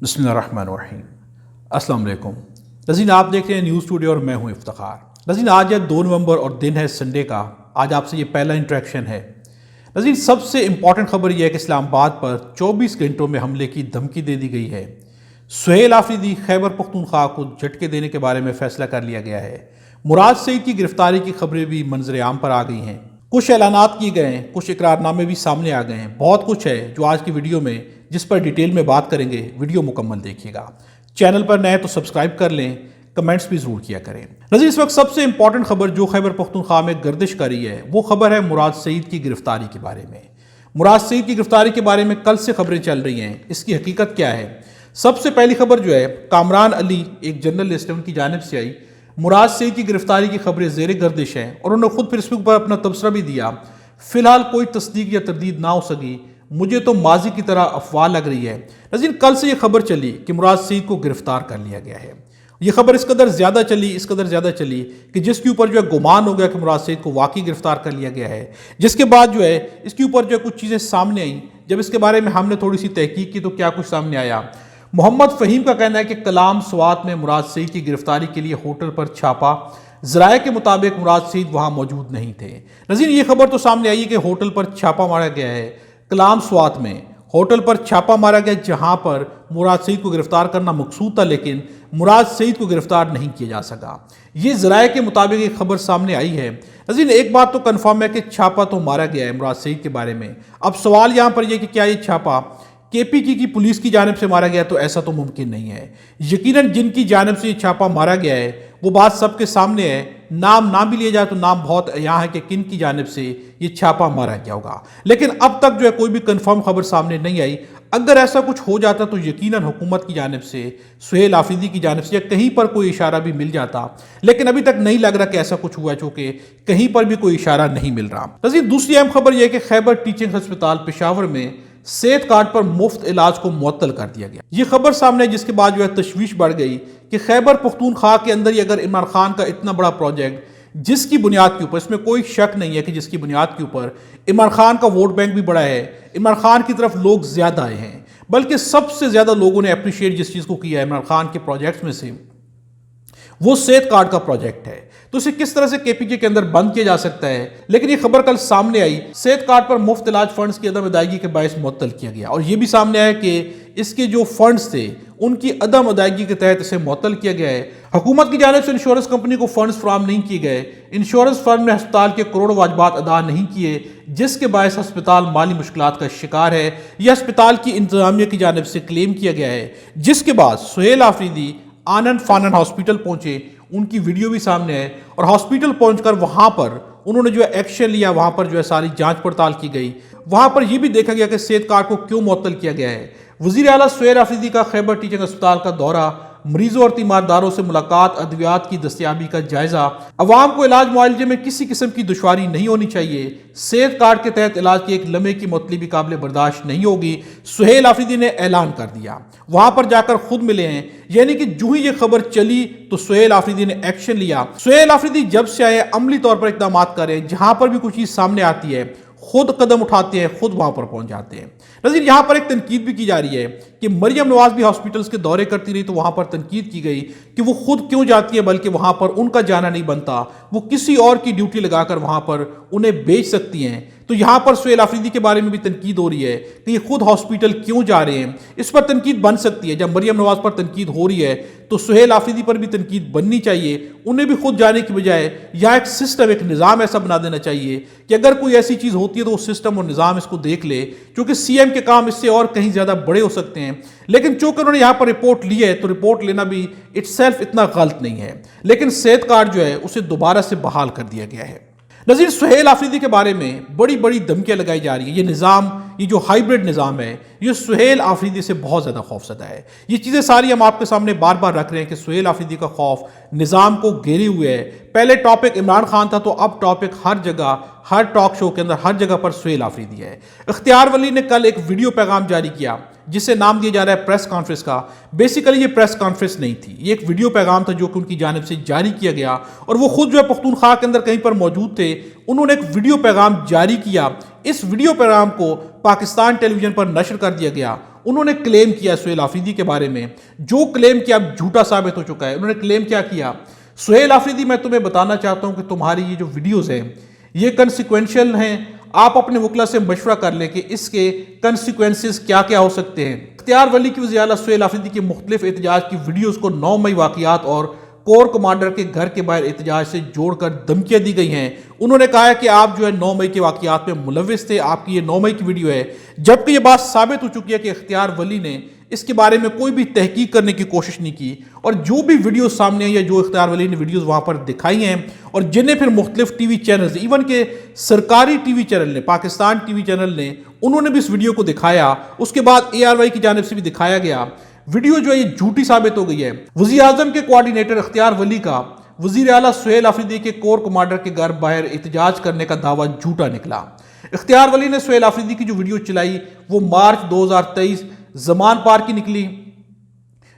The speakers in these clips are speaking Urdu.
بسم اللہ الرحمن الرحیم۔ السلام علیکم ناظرین، آپ دیکھ رہے ہیں نیوز ٹوڈے اور میں ہوں افتخار۔ ناظرین، آج ہے 2 نومبر اور دن ہے سنڈے کا۔ آج آپ سے یہ پہلا انٹریکشن ہے۔ ناظرین، سب سے امپورٹنٹ خبر یہ ہے کہ اسلام آباد پر 24 گھنٹوں میں حملے کی دھمکی دے دی گئی ہے۔ سہیل آفریدی خیبر پختونخوا کو جھٹکے دینے کے بارے میں فیصلہ کر لیا گیا ہے۔ مراد سعید کی گرفتاری کی خبریں بھی منظر عام پر آ گئی ہیں۔ کچھ اعلانات کیے گئے ہیں، کچھ اقرارنامے بھی سامنے آ گئے ہیں۔ بہت کچھ ہے جو آج کی ویڈیو میں جس پر ڈیٹیل میں بات کریں گے۔ ویڈیو مکمل دیکھیے گا۔ چینل پر نئے تو سبسکرائب کر لیں، کمنٹس بھی ضرور کیا کریں۔ ناظرین، اس وقت سب سے امپورٹنٹ خبر جو خیبر پختونخوا میں گردش کر رہی ہے وہ خبر ہے مراد سعید کی گرفتاری کے بارے میں۔ مراد سعید کی گرفتاری کے بارے میں کل سے خبریں چل رہی ہیں۔ اس کی حقیقت کیا ہے؟ سب سے پہلی خبر جو ہے کامران علی، ایک جرنلسٹ ہے، ان کی جانب سے آئی۔ مراد سعید کی گرفتاری کی خبریں زیر گردش ہیں اور انہوں نے خود فیس بک پر اپنا تبصرہ بھی دیا۔ فی الحال کوئی تصدیق یا تردید نہ ہو سکی، مجھے تو ماضی کی طرح افواہ لگ رہی ہے۔ ناظرین، کل سے یہ خبر چلی کہ مراد سعید کو گرفتار کر لیا گیا ہے۔ یہ خبر اس قدر زیادہ چلی کہ جس کے اوپر جو ہے گمان ہو گیا کہ مراد سعید کو واقعی گرفتار کر لیا گیا ہے، جس کے بعد جو ہے اس کے اوپر جو ہے کچھ چیزیں سامنے آئیں۔ جب اس کے بارے میں ہم نے تھوڑی سی تحقیق کی تو کیا کچھ سامنے آیا؟ محمد فہیم کا کہنا ہے کہ کلام سوات میں مراد سعید کی گرفتاری کے لیے ہوٹل پر چھاپا، ذرائع کے مطابق مراد سعید وہاں موجود نہیں تھے۔ ناظرین، یہ خبر تو سامنے آئی ہے کہ ہوٹل پر چھاپا مارا گیا ہے۔ کلام سوات میں ہوٹل پر چھاپا مارا گیا جہاں پر مراد سعید کو گرفتار کرنا مقصود تھا، لیکن مراد سعید کو گرفتار نہیں کیا جا سکا۔ یہ ذرائع کے مطابق ایک خبر سامنے آئی ہے۔ ناظرین، ایک بات تو کنفرم ہے کہ چھاپا تو مارا گیا ہے مراد سعید کے بارے میں۔ اب سوال یہاں پر یہ کہ کیا یہ چھاپا KPK کی پولیس کی جانب سے مارا گیا؟ تو ایسا تو ممکن نہیں ہے۔ یقیناً جن کی جانب سے یہ چھاپا مارا گیا ہے وہ بات سب کے سامنے ہے۔ نام نہ بھی لیا جائے تو نام بہت یہاں ہے کہ کن کی جانب سے یہ چھاپا مارا گیا ہوگا، لیکن اب تک جو ہے کوئی بھی کنفرم خبر سامنے نہیں آئی۔ اگر ایسا کچھ ہو جاتا تو یقیناً حکومت کی جانب سے، سہیل آفریدی کی جانب سے یا کہیں پر کوئی اشارہ بھی مل جاتا، لیکن ابھی تک نہیں لگ رہا کہ ایسا کچھ ہوا ہے، چونکہ کہیں پر بھی کوئی اشارہ نہیں مل رہا۔ ناظرین، دوسری اہم خبر یہ ہے کہ خیبر ٹیچنگ ہسپتال پشاور میں صحت کارڈ پر مفت علاج کو معطل کر دیا گیا۔ یہ خبر سامنے ہے جس کے بعد جو ہے تشویش بڑھ گئی کہ خیبر پختونخوا کے اندر ہی اگر عمران خان کا اتنا بڑا پروجیکٹ جس کی بنیاد کے اوپر، اس میں کوئی شک نہیں ہے کہ جس کی بنیاد کے اوپر عمران خان کا ووٹ بینک بھی بڑا ہے، عمران خان کی طرف لوگ زیادہ آئے ہیں، بلکہ سب سے زیادہ لوگوں نے اپریشیٹ جس چیز کو کیا ہے عمران خان کے پروجیکٹس میں سے وہ صحت کارڈ کا پروجیکٹ ہے، تو اسے کس طرح سے KPK کے اندر بند کیا جا سکتا ہے؟ لیکن یہ خبر کل سامنے آئی، صحت کارڈ پر مفت علاج فنڈز کی عدم ادائیگی کے باعث معطل کیا گیا، اور یہ بھی سامنے آیا کہ اس کے جو فنڈز تھے ان کی عدم ادائیگی کے تحت اسے معطل کیا گیا ہے۔ حکومت کی جانب سے انشورنس کمپنی کو فنڈز فراہم نہیں کیے گئے، انشورنس فرم نے ہسپتال کے کروڑوں واجبات ادا نہیں کیے، جس کے باعث ہسپتال مالی مشکلات کا شکار ہے۔ یہ ہسپتال کی انتظامیہ کی جانب سے کلیم کیا گیا ہے، جس کے بعد سہیل آفریدی آنن فانن ہاسپٹل پہنچے، ان کی ویڈیو بھی سامنے ہے، اور ہاسپٹل پہنچ کر وہاں پر انہوں نے جو ہے ایکشن لیا، وہاں پر جو ہے ساری جانچ پڑتال کی گئی، وہاں پر یہ بھی دیکھا گیا کہ صحت کارڈ کو کیوں معطل کیا گیا ہے۔ وزیر اعلیٰ سہیل آفریدی کا خیبر ٹیچنگ ہسپتال کا دورہ، مریضوں اور تیمارداروں سے ملاقات، ادویات کی دستیابی کا جائزہ۔ عوام کو علاج معالجے میں کسی قسم کی دشواری نہیں ہونی چاہیے، صحت کارڈ کے تحت علاج کی ایک لمحے کی معطلی بھی قابل برداشت نہیں ہوگی، سہیل آفریدی نے اعلان کر دیا۔ وہاں پر جا کر خود ملے ہیں، یعنی کہ جو ہی یہ خبر چلی تو سہیل آفریدی نے ایکشن لیا۔ سہیل آفریدی جب سے آئے عملی طور پر اقدامات کریں، جہاں پر بھی کچھ چیز سامنے آتی ہے خود قدم اٹھاتے ہیں، خود وہاں پر پہنچ جاتے ہیں۔ ناظرین، یہاں پر ایک تنقید بھی کی جا رہی ہے کہ مریم نواز بھی ہاسپٹلز کے دورے کرتی رہی، تو وہاں پر تنقید کی گئی کہ وہ خود کیوں جاتی ہے، بلکہ وہاں پر ان کا جانا نہیں بنتا، وہ کسی اور کی ڈیوٹی لگا کر وہاں پر انہیں بھیج سکتی ہیں۔ تو یہاں پر سہیل آفریدی کے بارے میں بھی تنقید ہو رہی ہے کہ یہ خود ہاسپٹل کیوں جا رہے ہیں۔ اس پر تنقید بن سکتی ہے، جب مریم نواز پر تنقید ہو رہی ہے تو سہیل آفریدی پر بھی تنقید بننی چاہیے، انہیں بھی خود جانے کی بجائے یا ایک سسٹم، ایک نظام ایسا بنا دینا چاہیے کہ اگر کوئی ایسی چیز ہوتی ہے تو وہ سسٹم اور نظام اس کو دیکھ لے، کیونکہ CM کے کام اس سے اور کہیں زیادہ بڑے ہو سکتے ہیں۔ لیکن چونکہ انہوں نے یہاں پر رپورٹ لی ہے تو رپورٹ لینا بھی اٹسیلف اتنا غلط نہیں ہے، لیکن صحت کارڈ جو ہے اسے دوبارہ سے بحال کر دیا گیا ہے۔ ناظرین، سہیل آفریدی کے بارے میں بڑی بڑی دھمکیاں لگائی جا رہی ہیں۔ یہ نظام، یہ جو ہائیبرڈ نظام ہے، یہ سہیل آفریدی سے بہت زیادہ خوف زدہ ہے۔ یہ چیزیں ساری ہم آپ کے سامنے بار بار رکھ رہے ہیں کہ سہیل آفریدی کا خوف نظام کو گھیرے ہوئے ہے۔ پہلے ٹاپک عمران خان تھا، تو اب ٹاپک ہر جگہ، ہر ٹاک شو کے اندر، ہر جگہ پر سہیل آفریدی ہے۔ اختیار ولی نے کل ایک ویڈیو پیغام جاری کیا جسے نام دیا جا رہا ہے پریس کانفرنس کا۔ بیسیکلی یہ پریس کانفرنس نہیں تھی، یہ ایک ویڈیو پیغام تھا جو کہ ان کی جانب سے جاری کیا گیا، اور وہ خود جو ہے پختونخوا کے اندر کہیں پر موجود تھے، انہوں نے ایک ویڈیو پیغام جاری کیا۔ اس ویڈیو پیغام کو پاکستان ٹیلی ویژن پر نشر کر دیا گیا، انہوں نے کلیم کیا سہیل آفریدی کے بارے میں، جو کلیم کیا اب جھوٹا ثابت ہو چکا ہے۔ انہوں نے کلیم کیا کیا؟ سہیل آفریدی میں تمہیں بتانا چاہتا ہوں کہ تمہاری یہ جو ویڈیوز ہیں یہ کنسیکوینشل ہیں، آپ اپنے وکلا سے مشورہ کر لیں کہ اس کے کنسیکوینسز کیا کیا ہو سکتے ہیں۔ اختیار ولی کی وزیر اعلیٰ سہیل آفریدی کے مختلف احتجاج کی ویڈیوز کو 9 مئی واقعات اور کور کمانڈر کے گھر کے باہر احتجاج سے جوڑ کر دھمکیاں دی گئی ہیں۔ انہوں نے کہا ہے کہ آپ جو ہے 9 مئی کے واقعات میں ملوث تھے، آپ کی یہ 9 مئی کی ویڈیو ہے، جبکہ یہ بات ثابت ہو چکی ہے کہ اختیار ولی نے اس کے بارے میں کوئی بھی تحقیق کرنے کی کوشش نہیں کی، اور جو بھی ویڈیوز سامنے آئی یا جو اختیار ولی نے ویڈیوز وہاں پر دکھائی ہیں اور جنہیں پھر مختلف ٹی وی چینلز، ایون کہ سرکاری ٹی وی چینل نے، پاکستان ٹی وی چینل نے، انہوں نے بھی اس ویڈیو کو دکھایا، اس کے بعد ARY کی جانب سے بھی دکھایا گیا، ویڈیو جو ہے یہ جھوٹی ثابت ہو گئی ہے۔ وزیر اعظم کے کوارڈینیٹر اختیار ولی کا وزیر اعلیٰ سہیل آفریدی کے کور کمانڈر کے گھر باہر احتجاج کرنے کا دعویٰ جھوٹا نکلا۔ اختیار ولی نے سہیل آفریدی کی جو ویڈیو چلائی وہ مارچ 2023 زمان پار کی نکلی،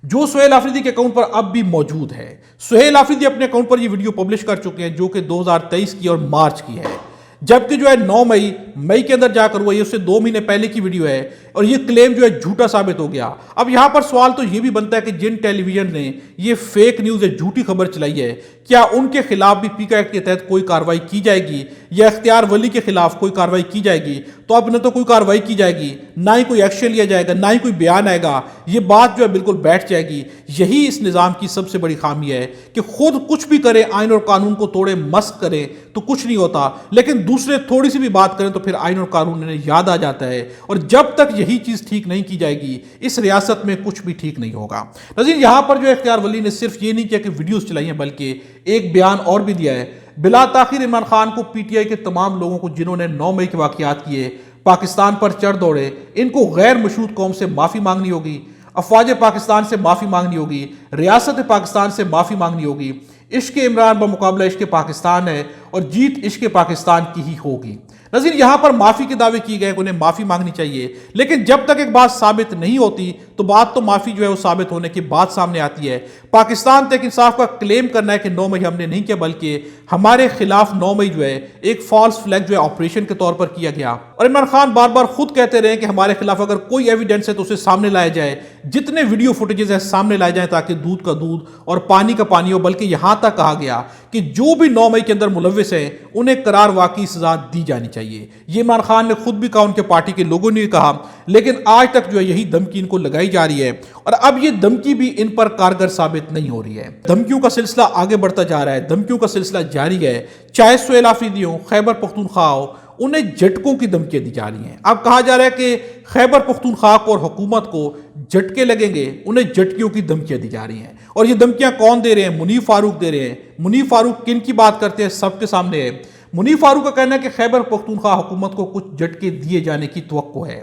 جو سہیل آفریدی کے اکاؤنٹ پر اب بھی موجود ہے۔ سہیل آفریدی اپنے اکاؤنٹ پر یہ ویڈیو پبلش کر چکے ہیں جو کہ 2023 کی اور مارچ کی ہے، جبکہ جو ہے 9 مئی کے اندر جا کر ہوا، یہ اس سے 2 مہینے پہلے کی ویڈیو ہے، اور یہ کلیم جو ہے جھوٹا ثابت ہو گیا۔ اب یہاں پر سوال تو یہ بھی بنتا ہے کہ جن ٹیلی ویژن نے یہ فیک نیوز یا جھوٹی خبر چلائی ہے، کیا ان کے خلاف بھی پیکا ایکٹ کے تحت کوئی کارروائی کی جائے گی، یا اختیار ولی کے خلاف کوئی کارروائی کی جائے گی؟ تو اب نہ تو کوئی کارروائی کی جائے گی، نہ ہی کوئی ایکشن لیا جائے گا، نہ ہی کوئی بیان آئے گا، یہ بات جو ہے بالکل بیٹھ جائے گی۔ یہی اس نظام کی سب سے بڑی خامی ہے کہ خود کچھ بھی کرے، آئین اور قانون کو توڑے، مسخ کرے تو کچھ نہیں ہوتا، لیکن دوسرے تھوڑی سی بھی بات کریں تو پھر آئین اور قانون انہیں یاد آ جاتا ہے، اور جب تک یہی چیز ٹھیک نہیں کی جائے گی اس ریاست میں کچھ بھی ٹھیک نہیں ہوگا۔ ناظرین، یہاں پر جو اختیار ولی نے صرف یہ نہیں کیا کہ ویڈیوز چلائی ہیں، بلکہ ایک بیان اور بھی دیا ہے۔ بلا تاخیر عمران خان کو PTI کے تمام لوگوں کو جنہوں نے 9 مئی کے واقعات کیے، پاکستان پر چڑھ دوڑے، ان کو غیر مشروط قوم سے معافی مانگنی ہوگی، افواج پاکستان سے معافی مانگنی ہوگی، ریاست پاکستان سے معافی مانگنی ہوگی۔ عشق عمران بمقابلہ عشق پاکستان ہے، اور جیت عشق پاکستان کی ہی ہوگی۔ ناظرین، یہاں پر معافی کے دعوے کیے گئے کہ انہیں معافی مانگنی چاہیے، لیکن جب تک ایک بات ثابت نہیں ہوتی تو بات تو معافی جو ہے وہ ثابت ہونے کی بات سامنے آتی ہے۔ پاکستان تحریک انصاف کا کلیم کرنا ہے کہ 9 مئی ہم نے نہیں کیا، بلکہ ہمارے خلاف 9 مئی جو ہے ایک فالس فلیگ جو ہے آپریشن کے طور پر کیا گیا، اور عمران خان بار بار خود کہتے رہے کہ ہمارے خلاف اگر کوئی ایویڈنس ہے تو اسے سامنے لایا جائے، جتنے ویڈیو فوٹیجز ہیں سامنے لائے جائیں تاکہ دودھ کا دودھ اور پانی کا پانی ہو۔ بلکہ یہاں تک کہا گیا کہ جو بھی 9 مئی کے اندر ملوث ہیں انہیں قرار واقعی سزا دی جانی چاہیے۔ یہ عمران خان نے خود بھی کہا، ان کے پارٹی کے لوگوں نے بھی کہا، لیکن آج تک جو ہے یہی دھمکی ان کو لگائی جا رہی ہے، اور اب یہ دھمکی بھی ان پر کارگر ثابت نہیں ہو رہی ہے۔ دھمکیوں کا سلسلہ آگے بڑھتا جا رہا ہے، دھمکیوں کا سلسلہ جاری ہے، چاہے سہیل آفریدی ہوں، خیبر پختونخوا ہو، انہیں جھٹکوں کی دھمکیاں دی جا رہی ہیں۔ اب کہا جا رہا ہے کہ خیبر پختونخوا کو اور حکومت کو جھٹکے لگیں گے، انہیں جھٹکیوں کی دھمکیاں دی جا رہی ہیں، اور یہ دھمکیاں کون دے رہے ہیں؟ منیف فاروق دے رہے ہیں۔ منیف فاروق کن کی بات کرتے ہیں؟ سب کے سامنے ہے۔ منیف فاروق کا کہنا ہے کہ خیبر پختونخوا حکومت کو کچھ جھٹکے دیے جانے کی توقع ہے۔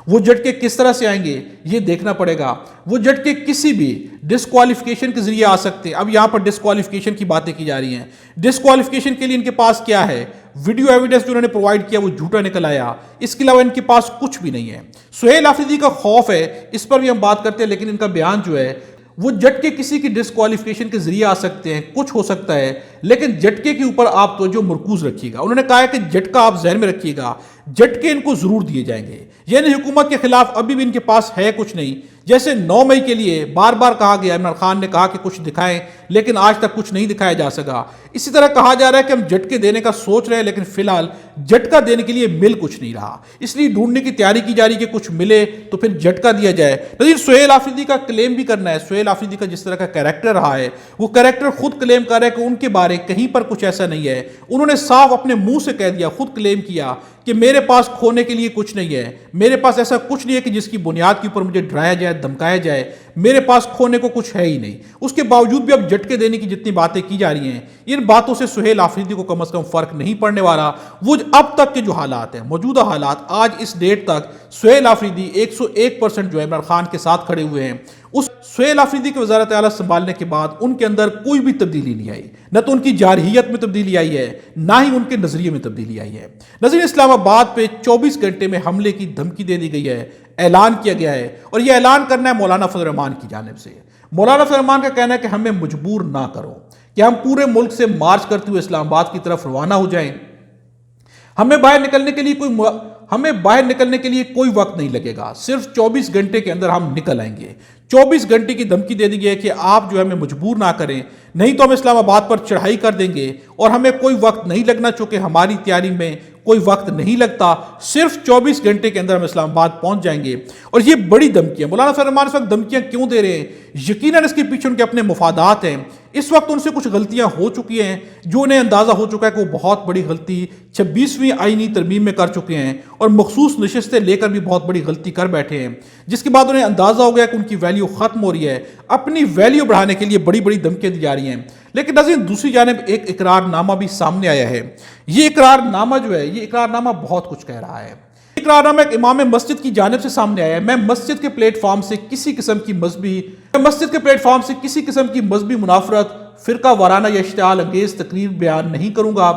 وہ جھٹکے کس طرح سے آئیں گے یہ دیکھنا پڑے گا۔ وہ جھٹکے کسی بھی ڈسکوالیفیکیشن کے ذریعے آ سکتے ہیں۔ اب یہاں پر ڈسکوالیفیکیشن کی باتیں کی جا رہی ہیں۔ ڈسکوالیفیکیشن کے لیے ان کے پاس کیا ہے؟ ویڈیو ایویڈنس جو انہوں نے پرووائڈ کیا وہ جھوٹا نکل آیا، اس کے علاوہ ان کے پاس کچھ بھی نہیں ہے۔ سہیل آفریدی کا خوف ہے، اس پر بھی ہم بات کرتے ہیں، لیکن ان کا بیان جو ہے وہ جھٹکے کسی کی ڈسکوالیفیکیشن کے ذریعے آ سکتے ہیں، کچھ ہو سکتا ہے، لیکن جھٹکے کے اوپر آپ توجہ مرکوز رکھیے گا۔ انہوں نے کہا ہے کہ جھٹکا آپ ذہن میں رکھیے گا، جھٹکے ان کو ضرور دیے جائیں گے۔ یعنی حکومت کے خلاف ابھی بھی ان کے پاس ہے کچھ نہیں، جیسے 9 مئی کے لیے بار بار کہا گیا، عمران خان نے کہا کہ کچھ دکھائیں، لیکن آج تک کچھ نہیں دکھایا جا سکا۔ اسی طرح کہا جا رہا ہے کہ ہم جھٹکے دینے کا سوچ رہے ہیں، لیکن فی الحال جھٹکا دینے کے لیے مل کچھ نہیں رہا، اس لیے ڈھونڈنے کی تیاری کی جا رہی ہے کہ کچھ ملے تو پھر جھٹکا دیا جائے۔ لیکن سہیل آفریدی کا کلیم بھی کرنا ہے، سہیل آفریدی کا جس طرح کا کریکٹر رہا ہے وہ کریکٹر خود کلیم کر رہا ہے کہ ان کے بارے کہیں پر کچھ ایسا نہیں ہے۔ انہوں نے صاف اپنے منہ سے کہہ دیا، خود کلیم کیا کہ میرے پاس کھونے کے لیے کچھ نہیں ہے، میرے پاس ایسا کچھ نہیں ہے کہ جس کی بنیاد کے اوپر مجھے ڈرایا جائے، دھمکایا جائے، میرے پاس کھونے کو کچھ ہے ہی نہیں۔ اس کے باوجود بھی اب جھٹکے دینے کی جتنی باتیں کی جا رہی ہیں، ان باتوں سے سہیل آفریدی کو کم از کم فرق نہیں پڑنے والا۔ وہ اب تک کے جو حالات ہیں، موجودہ حالات، آج اس ڈیٹ تک سہیل آفریدی 101% جو ہے عمران خان کے ساتھ کھڑے ہوئے ہیں۔ اس سہیل آفریدی کے وزارت اعلیٰ سنبھالنے کے بعد ان کے اندر کوئی بھی تبدیلی نہیں آئی، نہ تو ان کی جارحیت میں تبدیلی آئی ہے، نہ ہی ان کے نظریے میں تبدیلی آئی ہے۔ ناظرین، اسلام آباد پہ 24 گھنٹے میں حملے کی دھمکی دے دی گئی ہے، اعلان کیا گیا ہے، اور یہ اعلان کرنا ہے مولانا فضل الرحمان کی جانب سے۔ مولانا فضل الرحمان کا کہنا ہے کہ ہمیں مجبور نہ کرو کہ ہم پورے ملک سے مارچ کرتے ہوئے اسلام آباد کی طرف روانہ ہو جائیں، ہمیں باہر نکلنے کے لیے ہمیں باہر نکلنے کے لیے کوئی وقت نہیں لگے گا، صرف 24 گھنٹے کے اندر ہم نکل آئیں گے۔ 24 گھنٹے کی دھمکی دے دی گئی ہے کہ آپ جو ہے ہمیں مجبور نہ کریں، نہیں تو ہم اسلام آباد پر چڑھائی کر دیں گے اور ہمیں کوئی وقت نہیں لگنا، چونکہ ہماری تیاری میں کوئی وقت نہیں لگتا، صرف 24 گھنٹے کے اندر ہم اسلام آباد پہنچ جائیں گے۔ اور یہ بڑی دھمکی ہے۔ مولانا فضل الرحمان اس وقت دھمکیاں کیوں دے رہے ہیں؟ یقیناً اس کے پیچھے ان کے اپنے مفادات ہیں۔ اس وقت ان سے کچھ غلطیاں ہو چکی ہیں جو انہیں اندازہ ہو چکا ہے کہ وہ بہت بڑی غلطی 26ویں آئینی ترمیم میں کر چکے ہیں اور مخصوص نشستیں لے کر بھی بہت بڑی غلطی کر بیٹھے ہیں، جس کے بعد انہیں اندازہ ہو گیا کہ ان کی ویلیو ختم ہو رہی ہے۔ اپنی ویلیو بڑھانے کے لیے بڑی بڑی دھمکیاں دی جا رہی ہیں۔ لیکن ناظرین، دوسری جانب ایک اقرار نامہ بھی سامنے آیا ہے۔ یہ اقرار نامہ جو ہے، یہ اقرار نامہ بہت کچھ کہہ رہا ہے۔ اقرار نامہ ایک امام مسجد کی جانب سے سامنے آیا ہے۔ میں مسجد کے پلیٹ فارم سے کسی قسم کی مذہبی منافرت، فرقہ وارانہ یا اشتعال انگیز تقریر بیان نہیں کروں گا۔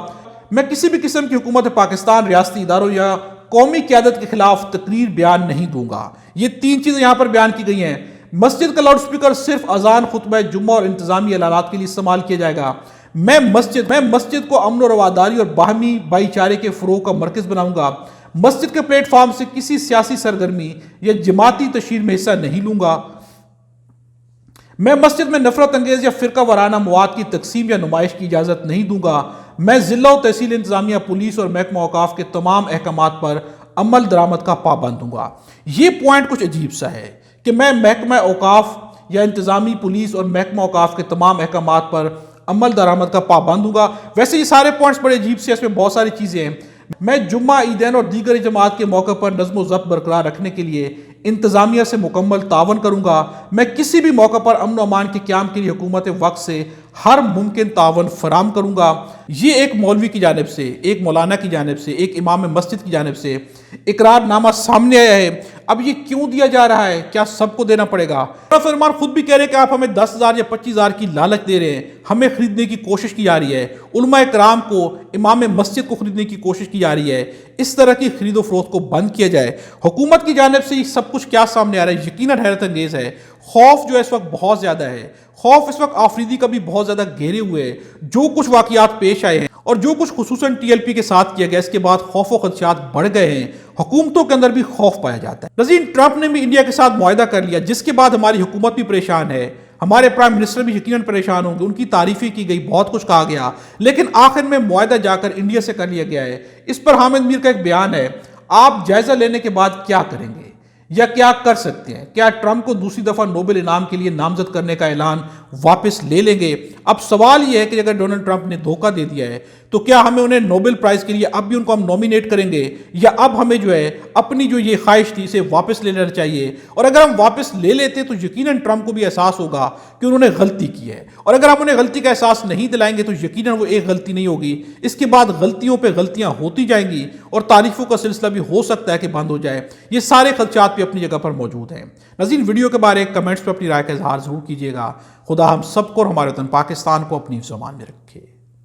میں کسی بھی قسم کی حکومت پاکستان، ریاستی اداروں یا قومی قیادت کے خلاف تقریر بیان نہیں دوں گا۔ یہ 3 چیزیں یہاں پر بیان کی گئی ہیں۔ مسجد کا لاؤڈ سپیکر صرف اذان، خطبہ جمعہ اور انتظامی اعلانات کے لیے استعمال کیا جائے گا۔ میں مسجد کو امن و رواداری اور باہمی بھائی چارے کے فروغ کا مرکز بناؤں گا۔ مسجد کے پلیٹ فارم سے کسی سیاسی سرگرمی یا جماعتی تشہیر میں حصہ نہیں لوں گا۔ میں مسجد میں نفرت انگیز یا فرقہ وارانہ مواد کی تقسیم یا نمائش کی اجازت نہیں دوں گا۔ میں ضلع و تحصیل انتظامیہ، پولیس اور محکمہ اوقاف کے تمام احکامات پر عمل درآمد کا پابند ہوں گا۔ یہ پوائنٹ کچھ عجیب سا ہے کہ میں محکمہ اوقاف یا انتظامی، پولیس اور محکمہ اوقاف کے تمام احکامات پر عمل درآمد کا پابند ہوں گا۔ ویسے یہ سارے پوائنٹس بڑے عجیب سے، اس میں بہت ساری چیزیں ہیں۔ میں جمعہ، عیدین اور دیگر جماعت کے موقع پر نظم و ضبط برقرار رکھنے کے لیے انتظامیہ سے مکمل تعاون کروں گا۔ میں کسی بھی موقع پر امن و امان کے قیام کے لیے حکومت وقت سے ہر ممکن تعاون فراہم کروں گا۔ یہ ایک مولوی کی جانب سے، ایک مولانا کی جانب سے، ایک امام مسجد کی جانب سے اقرار نامہ سامنے آیا ہے۔ اب یہ کیوں دیا جا رہا ہے؟ کیا سب کو دینا پڑے گا؟ فرمان خود بھی کہہ رہے ہیں کہ آپ ہمیں 10,000 یا 25,000 کی لالچ دے رہے ہیں، ہمیں خریدنے کی کوشش کی جا رہی ہے، علماء کرام کو، امام مسجد کو خریدنے کی کوشش کی جا رہی ہے۔ اس طرح کی خرید و فروخت کو بند کیا جائے۔ حکومت کی جانب سے یہ سب کچھ کیا سامنے آ رہا ہے؟ یقیناً حیرت انگیز ہے۔ خوف جو ہے اس وقت بہت زیادہ ہے۔ خوف اس وقت آفریدی کا بھی بہت زیادہ گھیرے ہوئے ہے۔ جو کچھ واقعات پیش آئے ہیں اور جو کچھ خصوصاً ٹی ایل پی کے ساتھ کیا گیا، اس کے بعد خوف و خدشات بڑھ گئے ہیں۔ حکومتوں کے اندر بھی خوف پایا جاتا ہے۔ ناظرین، ٹرمپ نے بھی انڈیا کے ساتھ معاہدہ کر لیا، جس کے بعد ہماری حکومت بھی پریشان ہے، ہمارے پرائم منسٹر بھی یقیناً پریشان ہوں گے۔ ان کی تعریفیں کی گئی، بہت کچھ کہا گیا، لیکن آخر میں معاہدہ جا کر انڈیا سے کر لیا گیا ہے۔ اس پر حامد میر کا ایک بیان ہے، آپ جائزہ لینے کے بعد کیا کریں گے یا کیا کر سکتے ہیں؟ کیا ٹرمپ کو دوسری دفعہ نوبل انعام کے لیے نامزد کرنے کا اعلان واپس لے لیں گے؟ اب سوال یہ ہے کہ اگر ڈونلڈ ٹرمپ نے دھوکہ دے دیا ہے تو کیا ہمیں انہیں نوبل پرائز کے لیے اب بھی ان کو ہم نومینیٹ کریں گے، یا اب ہمیں جو ہے اپنی جو یہ خواہش تھی اسے واپس لے لینا چاہیے؟ اور اگر ہم واپس لے لیتے تو یقیناً ٹرمپ کو بھی احساس ہوگا کہ انہوں نے غلطی کی ہے، اور اگر ہم انہیں غلطی کا احساس نہیں دلائیں گے تو یقیناً وہ ایک غلطی نہیں ہوگی، اس کے بعد غلطیوں پہ غلطیاں ہوتی جائیں گی اور تعریفوں کا سلسلہ بھی ہو سکتا ہے کہ بند ہو جائے۔ یہ سارے خدشات بھی اپنی جگہ پر موجود ہیں۔ ناظرین، ویڈیو کے بارے کمنٹس پہ اپنی رائے کا اظہار ضرور کیجیے گا۔ خدا ہم سب کو اور ہمارے وطن پاکستان کو اپنی زبان میں رکھے۔